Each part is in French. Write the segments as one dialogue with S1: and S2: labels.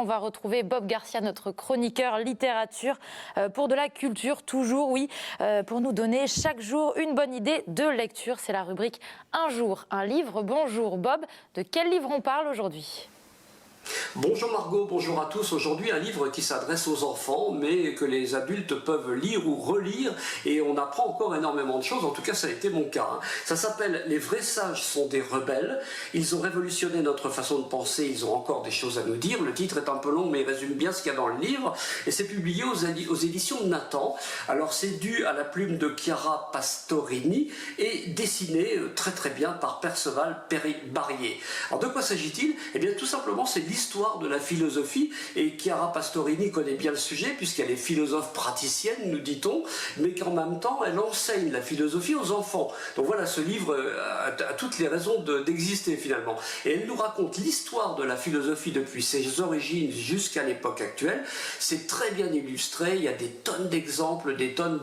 S1: va retrouver Bob Garcia, notre chroniqueur littérature, pour de la culture, toujours, oui, pour nous donner chaque jour une bonne idée de lecture. C'est la rubrique Un jour, un livre. Bonjour Bob, de quel livre on parle aujourd'hui ?
S2: Bonjour Margot, bonjour à tous. Aujourd'hui, un livre qui s'adresse aux enfants, mais que les adultes peuvent lire ou relire, et on apprend encore énormément de choses. En tout cas, ça a été mon cas. Ça s'appelle « Les vrais sages sont des rebelles ». Ils ont révolutionné notre façon de penser, ils ont encore des choses à nous dire. Le titre est un peu long, mais il résume bien ce qu'il y a dans le livre, et c'est publié aux éditions de Nathan. Alors, c'est dû à la plume de Chiara Pastorini, et dessiné très très bien par Perceval Barrier. Alors, de quoi s'agit-il ? Eh bien, tout simplement, c'est l'histoire de la philosophie, et Chiara Pastorini connaît bien le sujet puisqu'elle est philosophe praticienne, nous dit-on, mais qu'en même temps elle enseigne la philosophie aux enfants. Donc voilà, ce livre a toutes les raisons d'exister finalement. Et elle nous raconte l'histoire de la philosophie depuis ses origines jusqu'à l'époque actuelle. C'est très bien illustré, il y a des tonnes d'exemples, des tonnes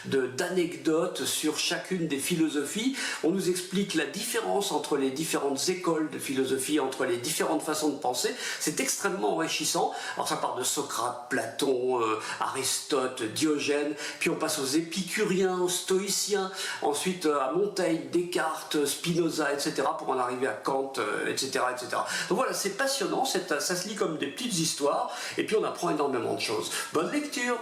S2: d'anecdotes sur chacune des philosophies. On nous explique la différence entre les différentes écoles de philosophie, entre les différentes façons de penser. C'est extrêmement enrichissant. Alors ça part de Socrate, Platon, Aristote, Diogène, puis on passe aux épicuriens, aux stoïciens, ensuite à Montaigne, Descartes, Spinoza, etc. pour en arriver à Kant, etc., etc. Donc voilà, c'est passionnant, ça se lit comme des petites histoires, et puis on apprend énormément de choses. Bonne lecture!